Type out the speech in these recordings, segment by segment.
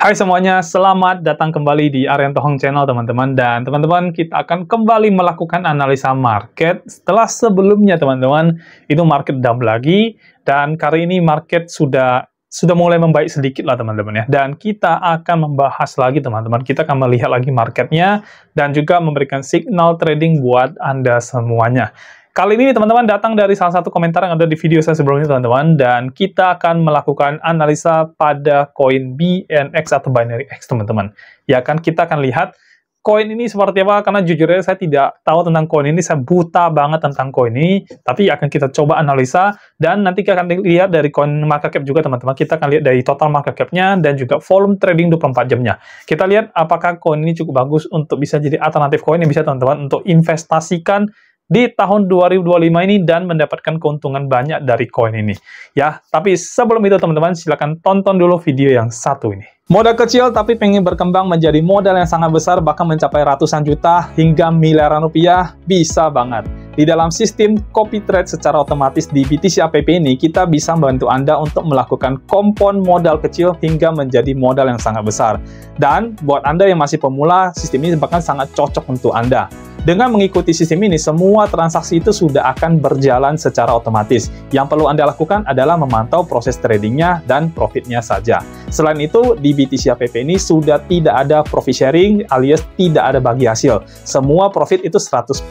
Hai semuanya, selamat datang kembali di Arianto Hong Channel teman-teman. Dan teman-teman, kita akan kembali melakukan analisa market setelah sebelumnya teman-teman itu market down lagi, dan kali ini market sudah mulai membaik sedikit lah teman-teman ya. Dan kita akan membahas lagi teman-teman, kita akan melihat lagi marketnya dan juga memberikan signal trading buat Anda semuanya. Kali ini teman-teman datang dari salah satu komentar yang ada di video saya sebelumnya teman-teman, dan kita akan melakukan analisa pada koin BNX atau Binary X teman-teman. Ya kan, kita akan lihat koin ini seperti apa, karena jujurnya saya tidak tahu tentang koin ini, saya buta banget tentang koin ini, tapi akan kita coba analisa, dan nanti kita akan lihat dari koin market cap juga teman-teman. Kita akan lihat dari total market cap-nya dan juga volume trading 24 jamnya. Kita lihat apakah koin ini cukup bagus untuk bisa jadi alternatif koin yang bisa teman-teman untuk investasikan di tahun 2025 ini dan mendapatkan keuntungan banyak dari koin ini. Ya, tapi sebelum itu teman-teman, silakan tonton dulu video yang satu ini. Modal kecil tapi pengen berkembang menjadi modal yang sangat besar, bahkan mencapai ratusan juta hingga miliaran rupiah, bisa banget. Di dalam sistem copy trade secara otomatis di BTC App ini, kita bisa membantu Anda untuk melakukan kompon modal kecil hingga menjadi modal yang sangat besar. Dan buat Anda yang masih pemula, sistem ini bahkan sangat cocok untuk Anda. Dengan mengikuti sistem ini, semua transaksi itu sudah akan berjalan secara otomatis. Yang perlu Anda lakukan adalah memantau proses tradingnya dan profitnya saja. Selain itu, di BTC App ini sudah tidak ada profit sharing alias tidak ada bagi hasil. Semua profit itu 100%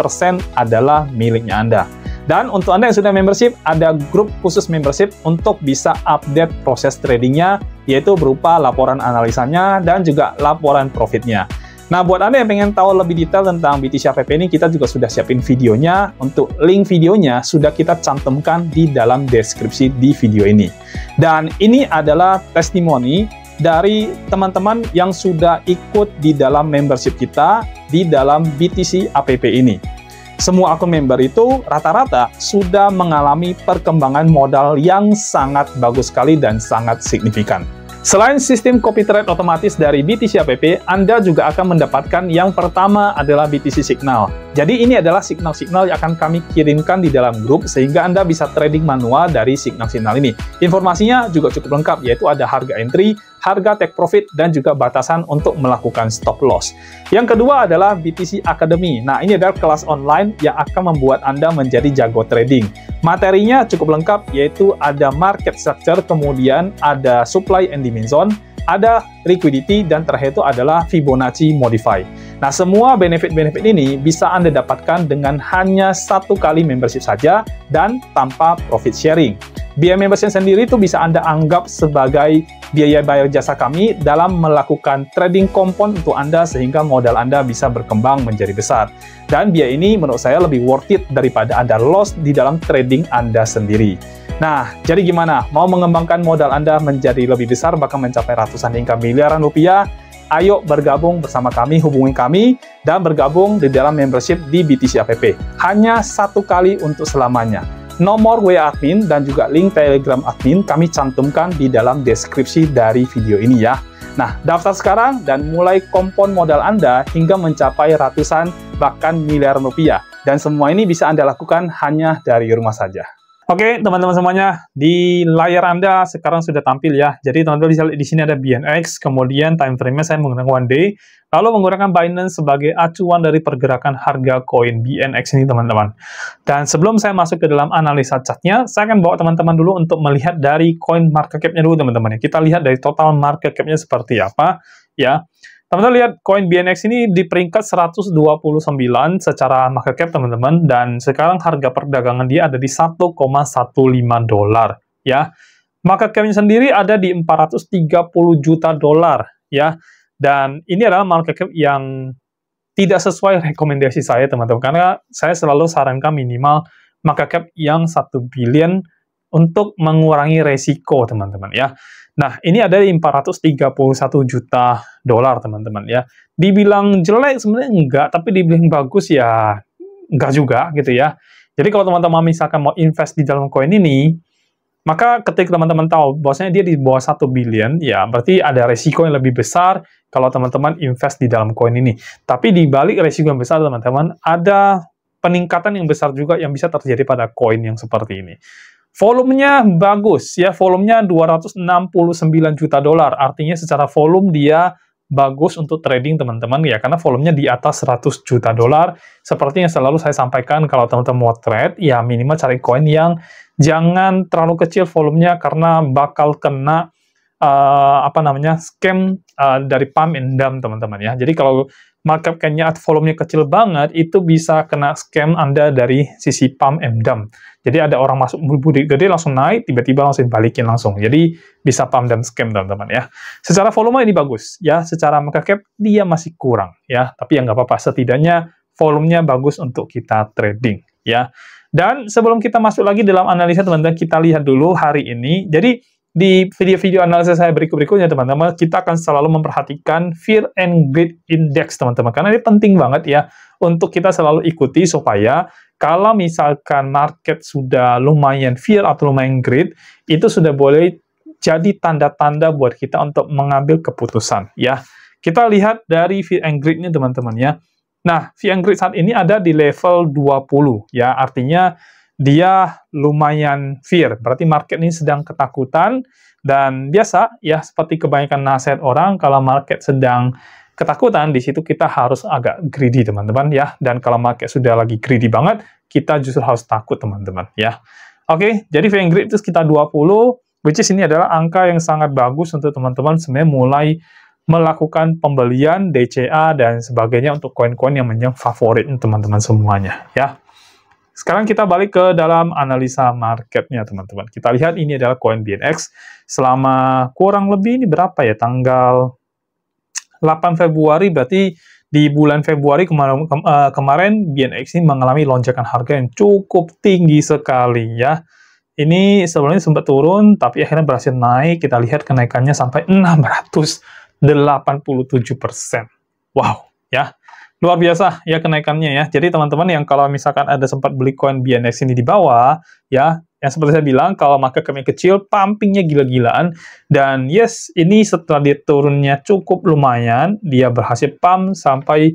adalah miliknya Anda. Dan untuk Anda yang sudah membership, ada grup khusus membership untuk bisa update proses tradingnya, yaitu berupa laporan analisanya dan juga laporan profitnya. Nah, buat Anda yang pengen tahu lebih detail tentang BTC App ini, kita juga sudah siapin videonya. Untuk link videonya sudah kita cantumkan di dalam deskripsi di video ini. Dan ini adalah testimoni dari teman-teman yang sudah ikut di dalam membership kita di dalam BTC App ini. Semua akun member itu rata-rata sudah mengalami perkembangan modal yang sangat bagus sekali dan sangat signifikan. Selain sistem copy trade otomatis dari BTC App, Anda juga akan mendapatkan yang pertama adalah BTC Signal. Jadi ini adalah signal-signal yang akan kami kirimkan di dalam grup sehingga Anda bisa trading manual dari signal-signal ini. Informasinya juga cukup lengkap, yaitu ada harga entry, harga take profit, dan juga batasan untuk melakukan stop loss. Yang kedua adalah BTC Academy. Nah, ini adalah kelas online yang akan membuat Anda menjadi jago trading. Materinya cukup lengkap, yaitu ada market structure, kemudian ada supply and demand zone, ada liquidity, dan terakhir itu adalah Fibonacci Modify. Nah, semua benefit-benefit ini bisa Anda dapatkan dengan hanya satu kali membership saja dan tanpa profit sharing. Biaya membership sendiri itu bisa Anda anggap sebagai biaya bayar jasa kami dalam melakukan trading kompon untuk Anda sehingga modal Anda bisa berkembang menjadi besar. Dan biaya ini menurut saya lebih worth it daripada Anda loss di dalam trading Anda sendiri. Nah, jadi gimana? Mau mengembangkan modal Anda menjadi lebih besar, bahkan mencapai ratusan hingga miliaran rupiah? Ayo bergabung bersama kami, hubungi kami, dan bergabung di dalam membership di BTC App. Hanya satu kali untuk selamanya. Nomor WA admin dan juga link Telegram admin kami cantumkan di dalam deskripsi dari video ini ya. Nah, daftar sekarang dan mulai kompon modal Anda hingga mencapai ratusan bahkan miliaran rupiah. Dan semua ini bisa Anda lakukan hanya dari rumah saja. Oke, teman-teman semuanya, di layar Anda sekarang sudah tampil ya. Jadi teman-teman bisa lihat di sini ada BNX, kemudian time frame-nya saya menggunakan one day, lalu menggunakan Binance sebagai acuan dari pergerakan harga koin BNX ini teman-teman. Dan sebelum saya masuk ke dalam analisa chartnya, saya akan bawa teman-teman dulu untuk melihat dari koin market cap-nya dulu teman-teman. Kita lihat dari total market cap-nya seperti apa ya. Teman-teman lihat koin BNX ini di peringkat 129 secara market cap teman-teman, dan sekarang harga perdagangan dia ada di 1,15 dolar ya. Market cap-nya sendiri ada di 430 juta dolar ya. Dan ini adalah market cap yang tidak sesuai rekomendasi saya teman-teman, karena saya selalu sarankan minimal market cap yang 1 billion untuk mengurangi resiko teman-teman ya. Nah, ini ada di 431 juta dolar teman-teman ya. Dibilang jelek sebenarnya enggak, tapi dibilang bagus ya enggak juga gitu ya. Jadi kalau teman-teman misalkan mau invest di dalam koin ini, maka ketika teman-teman tahu bahwasanya dia di bawah 1 billion, ya berarti ada resiko yang lebih besar kalau teman-teman invest di dalam koin ini. Tapi di balik resiko yang besar teman-teman, ada peningkatan yang besar juga yang bisa terjadi pada koin yang seperti ini. Volumenya bagus ya, volumenya 269 juta dolar. Artinya secara volume dia bagus untuk trading teman-teman ya, karena volumenya di atas 100 juta dolar. Seperti yang selalu saya sampaikan, kalau teman-teman mau trade ya minimal cari koin yang jangan terlalu kecil volumenya, karena bakal kena scam dari pump and dump teman-teman ya. Jadi kalau market cap-nya volumenya kecil banget, itu bisa kena scam Anda dari sisi pump and dump. Jadi ada orang masuk budi gede langsung naik, tiba-tiba langsung balikin langsung. Jadi bisa pump dan scam teman-teman ya. Secara volume ini bagus ya, secara market cap dia masih kurang ya, tapi ya nggak apa-apa, setidaknya volumenya bagus untuk kita trading ya. Dan sebelum kita masuk lagi dalam analisa teman-teman, kita lihat dulu hari ini. Jadi di video-video analisa saya berikutnya teman-teman, kita akan selalu memperhatikan Fear and Greed Index teman-teman, karena ini penting banget ya untuk kita selalu ikuti, supaya kalau misalkan market sudah lumayan fear atau lumayan greed, itu sudah boleh jadi tanda-tanda buat kita untuk mengambil keputusan ya. Kita lihat dari Fear and Greed ini teman-teman ya. Nah, Fear and Greed saat ini ada di level 20 ya, artinya dia lumayan fear, berarti market ini sedang ketakutan. Dan biasa ya, seperti kebanyakan nasihat orang, kalau market sedang ketakutan, di situ kita harus agak greedy teman-teman ya. Dan kalau market sudah lagi greedy banget, kita justru harus takut teman-teman ya. Oke, jadi fear and greed itu sekitar 20, which is ini adalah angka yang sangat bagus untuk teman-teman sebenarnya mulai melakukan pembelian DCA dan sebagainya untuk koin-koin yang menjadi favorit teman-teman semuanya ya. Sekarang kita balik ke dalam analisa marketnya teman-teman. Kita lihat ini adalah koin BNX selama kurang lebih ini berapa ya, tanggal 8 Februari, berarti di bulan Februari kemarin BNX ini mengalami lonjakan harga yang cukup tinggi sekali ya. Ini sebelumnya sempat turun, tapi akhirnya berhasil naik. Kita lihat kenaikannya sampai 687%. Wow ya. Luar biasa ya kenaikannya ya. Jadi teman-teman yang kalau misalkan ada sempat beli koin BNX ini di bawah, ya, yang seperti saya bilang, kalau market cap-nya kecil, pumpingnya gila-gilaan. Dan yes, ini setelah dia turunnya cukup lumayan, dia berhasil pump sampai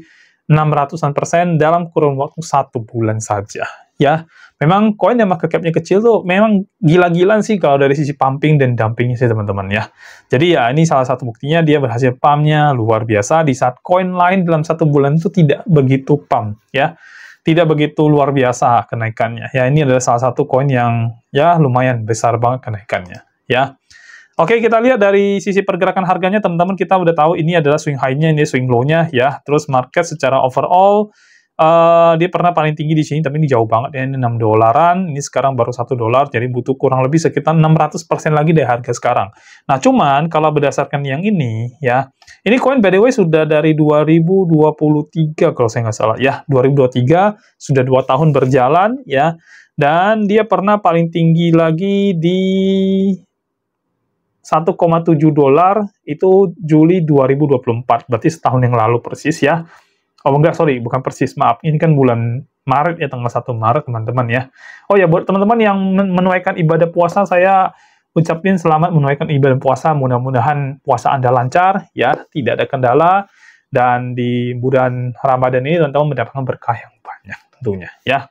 600% dalam kurun waktu 1 bulan saja. Ya, memang koin yang market cap-nya kecil tuh memang gila-gilaan sih kalau dari sisi pumping dan dumpingnya sih teman-teman ya. Jadi ya ini salah satu buktinya dia berhasil pumpnya luar biasa di saat koin lain dalam 1 bulan itu tidak begitu pump ya. Tidak begitu luar biasa kenaikannya. Ya ini adalah salah satu koin yang ya lumayan besar banget kenaikannya ya. Oke, kita lihat dari sisi pergerakan harganya teman-teman, kita udah tahu ini adalah swing high-nya, ini swing low-nya ya. Terus market secara overall dia pernah paling tinggi di sini, tapi ini jauh banget ya, ini 6 dolaran, ini sekarang baru 1 dolar, jadi butuh kurang lebih sekitar 600% lagi dari harga sekarang. Nah, cuman kalau berdasarkan yang ini, ya, ini koin by the way sudah dari 2023 kalau saya nggak salah, ya, 2023, sudah 2 tahun berjalan, ya, dan dia pernah paling tinggi lagi di 1,7 dolar, itu Juli 2024, berarti setahun yang lalu persis, ya. Oh enggak, sorry, bukan persis, maaf. Ini kan bulan Maret ya, tanggal 1 Maret, teman-teman ya. Oh ya, buat teman-teman yang menunaikan ibadah puasa, saya ucapin selamat menunaikan ibadah puasa. Mudah-mudahan puasa Anda lancar, ya, tidak ada kendala. Dan di bulan Ramadan ini, teman-teman mendapatkan berkah yang banyak, tentunya, ya.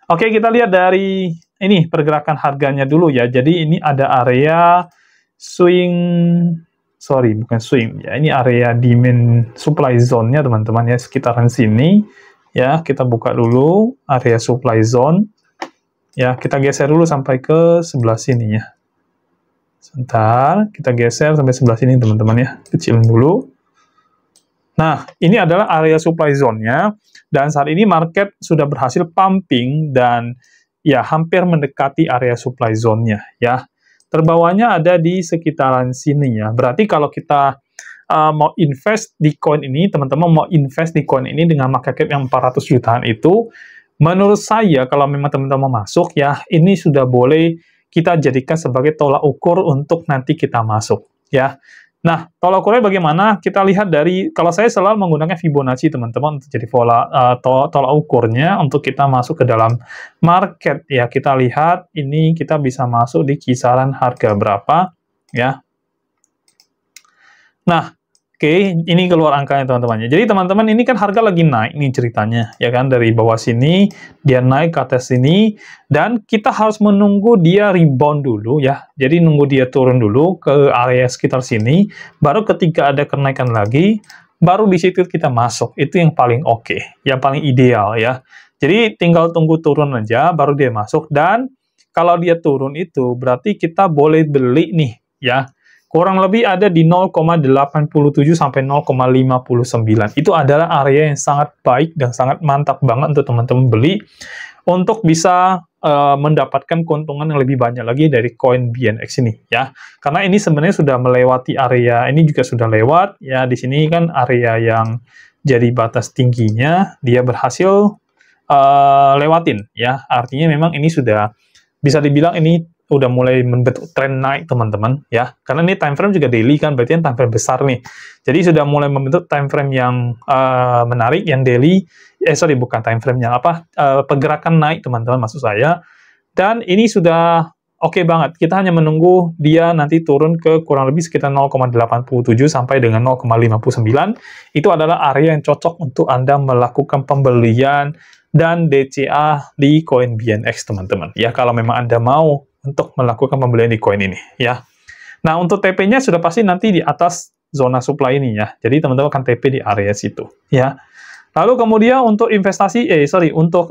Oke, kita lihat dari ini, pergerakan harganya dulu ya. Jadi ini ada area swing... Sorry, bukan swing. Ya, ini area demand supply zone-nya, teman-teman ya, sekitaran sini. Ya, kita buka dulu area supply zone. Ya, kita geser dulu sampai ke sebelah sini ya. Sebentar, kita geser sampai sebelah sini, teman-teman ya. Kecilin dulu. Nah, ini adalah area supply zone-nya. Dan saat ini market sudah berhasil pumping dan ya hampir mendekati area supply zone-nya ya. Terbawahnya ada di sekitaran sini ya. Berarti kalau kita mau invest di koin ini, teman-teman mau invest di koin ini dengan market cap yang 400 jutaan itu, menurut saya kalau memang teman-teman mau masuk ya, ini sudah boleh kita jadikan sebagai tolak ukur untuk nanti kita masuk ya. Nah, tolak ukurnya bagaimana? Kita lihat dari, kalau saya selalu menggunakan Fibonacci, teman-teman, untuk jadi tolak ukurnya untuk kita masuk ke dalam market. Ya, kita lihat, ini kita bisa masuk di kisaran harga berapa, ya. Nah, oke, Oke, ini keluar angkanya teman-teman. Jadi teman-teman ini kan harga lagi naik nih ceritanya, ya kan, dari bawah sini dia naik ke atas sini, dan kita harus menunggu dia rebound dulu ya. Jadi nunggu dia turun dulu ke area sekitar sini, baru ketika ada kenaikan lagi, baru di situ kita masuk. Itu yang paling oke, yang paling ideal ya. Jadi tinggal tunggu turun aja, baru dia masuk, dan kalau dia turun itu berarti kita boleh beli nih ya. Kurang lebih ada di 0,87 sampai 0,59. Itu adalah area yang sangat baik dan sangat mantap banget untuk teman-teman beli untuk bisa mendapatkan keuntungan yang lebih banyak lagi dari koin BNX ini ya. Karena ini sebenarnya sudah melewati area, ini juga sudah lewat ya. Di sini kan area yang jadi batas tingginya dia berhasil lewatin ya. Artinya memang ini sudah bisa dibilang ini udah mulai membentuk tren naik teman-teman ya, karena ini time frame juga daily kan, berarti time frame besar nih, jadi sudah mulai membentuk time frame yang menarik, yang daily, bukan time frame yang pergerakan naik teman-teman maksud saya, dan ini sudah oke banget. Kita hanya menunggu dia nanti turun ke kurang lebih sekitar 0,87 sampai dengan 0,59. Itu adalah area yang cocok untuk Anda melakukan pembelian dan DCA di koin BNX teman-teman ya, kalau memang Anda mau untuk melakukan pembelian di koin ini ya. Nah, untuk TP-nya sudah pasti nanti di atas zona supply ini ya. Jadi teman-teman akan TP di area situ ya. Lalu kemudian untuk investasi, untuk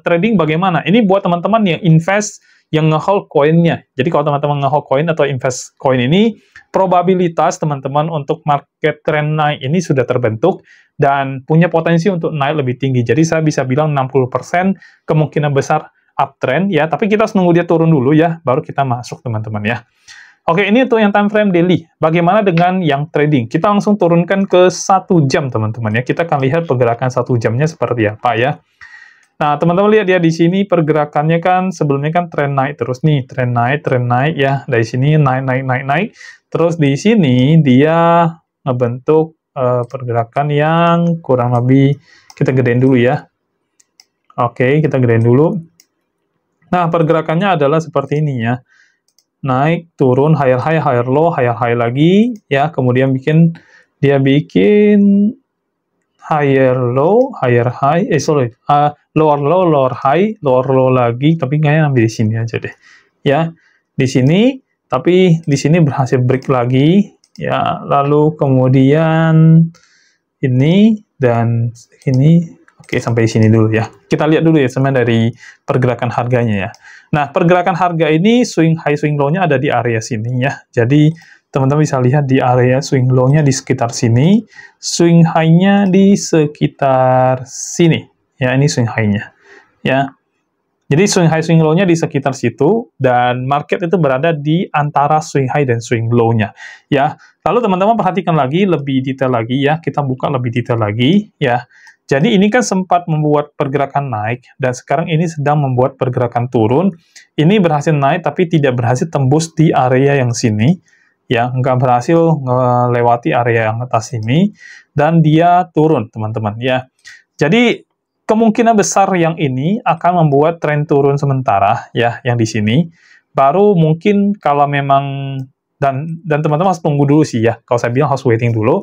trading bagaimana? Ini buat teman-teman yang invest, yang nge-hold koinnya. Jadi kalau teman-teman nge-hold koin atau invest koin ini, probabilitas teman-teman untuk market trend naik ini sudah terbentuk dan punya potensi untuk naik lebih tinggi. Jadi saya bisa bilang 60% kemungkinan besar uptrend ya, tapi kita harus nunggu dia turun dulu ya, baru kita masuk teman-teman ya. Oke, ini untuk yang time frame daily. Bagaimana dengan yang trading? Kita langsung turunkan ke 1 jam teman-teman ya. Kita akan lihat pergerakan 1 jamnya seperti apa ya. Nah, teman-teman lihat ya di sini pergerakannya kan sebelumnya kan tren naik terus nih, tren naik ya. Dari sini naik. Terus di sini dia ngebentuk pergerakan yang kurang lebih, kita gedein dulu ya. Oke, kita gedein dulu. Nah, pergerakannya adalah seperti ini ya. Naik, turun, higher high lagi ya. Kemudian dia bikin higher low, higher high, lower low, lower high, lower low lagi, tapi kayaknya ambil di sini aja deh. Ya, di sini, tapi di sini berhasil break lagi ya. Lalu kemudian ini dan ini. Oke, sampai di sini dulu ya. Kita lihat dulu ya sebenarnya dari pergerakan harganya ya. Nah, pergerakan harga ini swing high, swing low-nya ada di area sini ya. Jadi, teman-teman bisa lihat di area swing low-nya di sekitar sini, swing high-nya di sekitar sini. Ya, ini swing high-nya. Ya. Jadi, swing high, swing low-nya di sekitar situ, dan market itu berada di antara swing high dan swing low-nya. Ya. Lalu, teman-teman perhatikan lagi, lebih detail lagi ya. Kita buka lebih detail lagi ya. Jadi ini kan sempat membuat pergerakan naik, dan sekarang ini sedang membuat pergerakan turun. Ini berhasil naik, tapi tidak berhasil tembus di area yang sini. Ya, nggak berhasil melewati area yang atas ini, dan dia turun, teman-teman. Ya, jadi kemungkinan besar yang ini akan membuat tren turun sementara, ya, yang di sini. Baru mungkin kalau memang, dan teman-teman harus tunggu dulu sih ya, kalau saya bilang harus waiting dulu.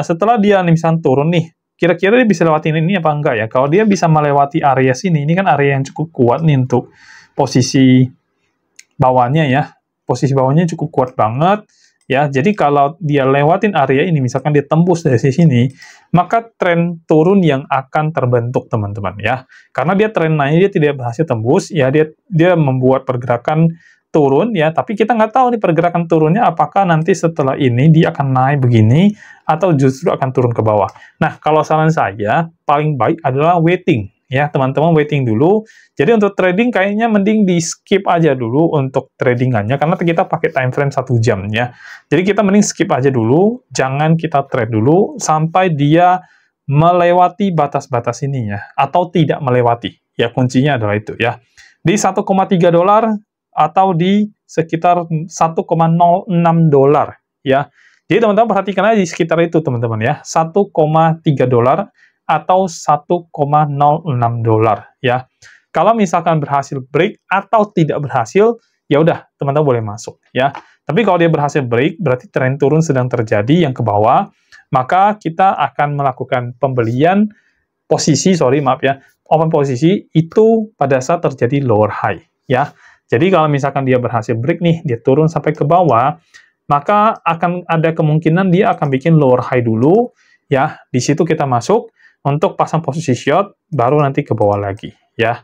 Setelah dia misalnya turun nih, kira-kira dia bisa lewatin ini apa enggak ya? Kalau dia bisa melewati area sini, ini kan area yang cukup kuat nih untuk posisi bawahnya ya. Posisi bawahnya cukup kuat banget ya. Jadi kalau dia lewatin area ini, misalkan dia tembus dari sini, maka tren turun yang akan terbentuk teman-teman ya. Karena dia tren naiknya dia tidak berhasil tembus ya, dia membuat pergerakan turun ya, tapi kita nggak tahu nih pergerakan turunnya apakah nanti setelah ini dia akan naik begini atau justru akan turun ke bawah. Nah, kalau saran saya paling baik adalah waiting ya, teman-teman, waiting dulu. Jadi untuk trading kayaknya mending di skip aja dulu untuk tradingannya, karena kita pakai time frame 1 jam ya. Jadi kita mending skip aja dulu, jangan kita trade dulu sampai dia melewati batas-batas ini ya, atau tidak melewati. Ya, kuncinya adalah itu ya. Di 1,3 dolar atau di sekitar 1,06 dolar ya. Jadi teman-teman perhatikan aja di sekitar itu teman-teman ya, 1,3 dolar atau 1,06 dolar ya. Kalau misalkan berhasil break atau tidak berhasil, ya udah teman-teman boleh masuk ya. Tapi kalau dia berhasil break, berarti tren turun sedang terjadi yang ke bawah, maka kita akan melakukan pembelian open posisi itu pada saat terjadi lower high, ya. Jadi kalau misalkan dia berhasil break nih, dia turun sampai ke bawah, maka akan ada kemungkinan dia akan bikin lower high dulu, ya. Di situ kita masuk untuk pasang posisi short, baru nanti ke bawah lagi, ya.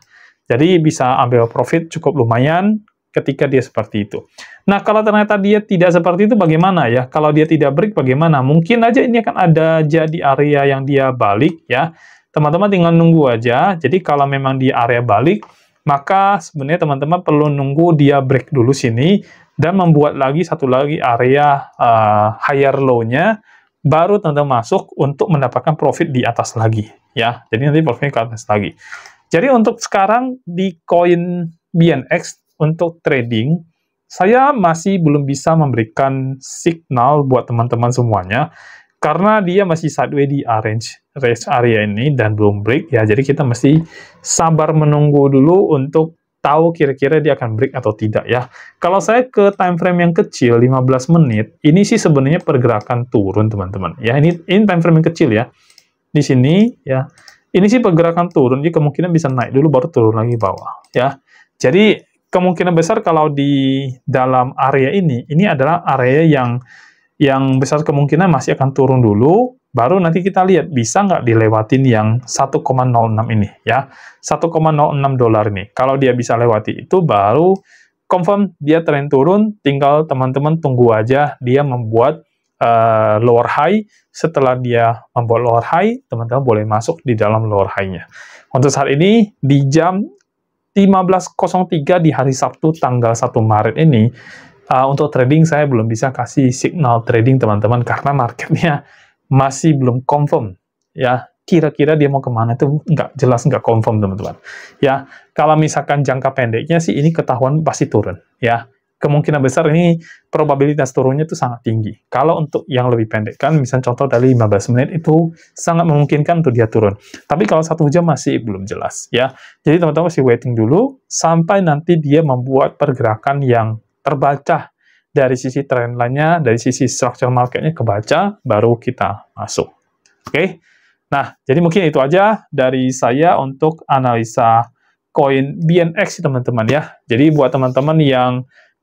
Jadi bisa ambil profit cukup lumayan ketika dia seperti itu. Nah, kalau ternyata dia tidak seperti itu bagaimana ya? Kalau dia tidak break bagaimana? Mungkin aja ini akan ada jadi area yang dia balik, ya. Teman-teman tinggal nunggu aja. Jadi kalau memang di area balik, maka sebenarnya teman-teman perlu nunggu dia break dulu sini, dan membuat lagi satu lagi area higher low-nya, baru teman-teman masuk untuk mendapatkan profit di atas lagi, ya. Jadi nanti profitnya ke atas lagi. Jadi untuk sekarang di koin BNX untuk trading, saya masih belum bisa memberikan signal buat teman-teman semuanya, karena dia masih sideways di range area ini dan belum break, ya. Jadi kita mesti sabar menunggu dulu untuk tahu kira-kira dia akan break atau tidak, ya. Kalau saya ke time frame yang kecil 15 menit, ini sih sebenarnya pergerakan turun, teman-teman. Ya, ini time frame yang kecil, ya. Di sini, ya. Ini sih pergerakan turun, jadi kemungkinan bisa naik dulu baru turun lagi bawah, ya. Jadi kemungkinan besar kalau di dalam area ini adalah area yang besar kemungkinan masih akan turun dulu, baru nanti kita lihat bisa nggak dilewatin yang 1,06 ini, ya. 1,06 dolar ini. Kalau dia bisa lewati itu, baru confirm dia tren turun, tinggal teman-teman tunggu aja dia membuat lower high. Setelah dia membuat lower high, teman-teman boleh masuk di dalam lower high-nya. Untuk saat ini, di jam 15.03 di hari Sabtu tanggal 1 Maret ini, untuk trading saya belum bisa kasih signal trading teman-teman, karena marketnya masih belum confirm, ya. Kira-kira dia mau kemana itu nggak jelas, nggak confirm teman-teman, ya. Kalau misalkan jangka pendeknya sih ini ketahuan pasti turun, ya. Kemungkinan besar ini probabilitas turunnya itu sangat tinggi. Kalau untuk yang lebih pendek kan, misalnya contoh dari 15 menit itu sangat memungkinkan untuk dia turun. Tapi kalau 1 jam masih belum jelas, ya. Jadi teman-teman masih waiting dulu sampai nanti dia membuat pergerakan yang terbaca dari sisi trend line-nya, dari sisi structure market-nya kebaca, baru kita masuk. Oke? Nah, jadi mungkin itu aja dari saya untuk analisa koin BNX, teman-teman, ya. Jadi buat teman-teman yang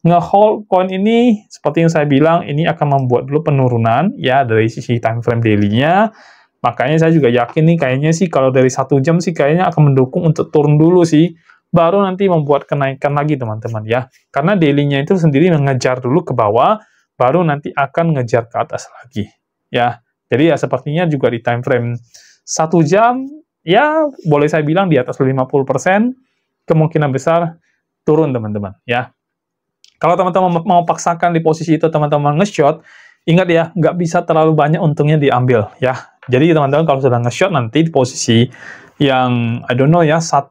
nge-hold koin ini, seperti yang saya bilang, ini akan membuat dulu penurunan, ya, dari sisi time frame daily-nya. Makanya saya juga yakin nih, kayaknya sih kalau dari 1 jam sih kayaknya akan mendukung untuk turun dulu sih, baru nanti membuat kenaikan lagi, teman-teman, ya. Karena daily-nya itu sendiri mengejar dulu ke bawah, baru nanti akan ngejar ke atas lagi, ya. Jadi ya sepertinya juga di time frame 1 jam, ya boleh saya bilang di atas 50%, kemungkinan besar turun, teman-teman, ya. Kalau teman-teman mau paksakan di posisi itu, teman-teman nge-short, ingat ya, nggak bisa terlalu banyak untungnya diambil, ya. Jadi teman-teman kalau sudah nge-short nanti di posisi yang, I don't know ya, 1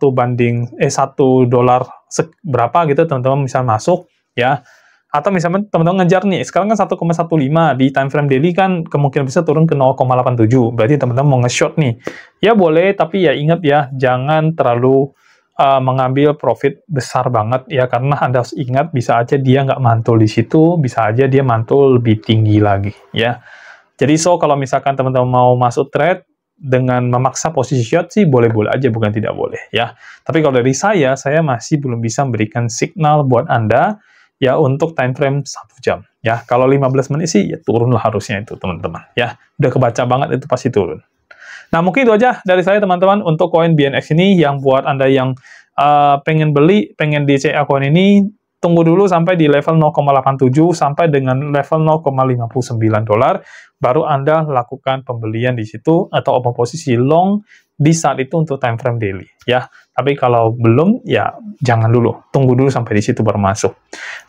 dolar berapa gitu, teman-teman bisa masuk, ya. Atau misalnya teman-teman ngejar nih, sekarang kan 1,15, di time frame daily kan kemungkinan bisa turun ke 0,87, berarti teman-teman mau nge-short nih. Ya boleh, tapi ya ingat ya, jangan terlalu mengambil profit besar banget, ya, karena Anda harus ingat, bisa aja dia nggak mantul di situ, bisa aja dia mantul lebih tinggi lagi, ya. Jadi, kalau misalkan teman-teman mau masuk trade dengan memaksa posisi short sih, boleh-boleh aja, bukan tidak boleh, ya. Tapi kalau dari saya masih belum bisa memberikan signal buat Anda, ya, untuk time frame 1 jam, ya. Kalau 15 menit sih, ya turun lah harusnya itu, teman-teman, ya. Udah kebaca banget, itu pasti turun. Nah, mungkin itu aja dari saya, teman-teman, untuk koin BNX ini. Yang buat Anda yang pengen beli, pengen DCA koin ini, tunggu dulu sampai di level 0,87 sampai dengan level 0,59 dolar, baru Anda lakukan pembelian di situ, atau open posisi long di saat itu untuk time frame daily, ya. Tapi kalau belum, ya jangan dulu, tunggu dulu sampai di situ baru masuk.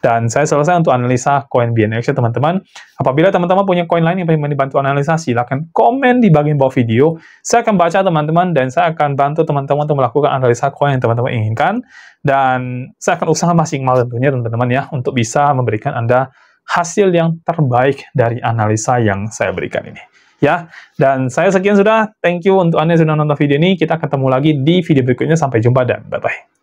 Dan saya selesai untuk analisa koin BNX, ya, teman-teman. Apabila teman-teman punya koin lain yang ingin dibantu analisa, silakan komen di bagian bawah video. Saya akan baca, teman-teman, dan saya akan bantu teman-teman untuk melakukan analisa koin yang teman-teman inginkan. Dan saya akan usaha maksimal tentunya, teman-teman, ya, untuk bisa memberikan Anda hasil yang terbaik dari analisa yang saya berikan ini, ya. Dan saya sekian sudah. Thank you untuk Anda yang sudah nonton video ini. Kita ketemu lagi di video berikutnya. Sampai jumpa dan bye-bye.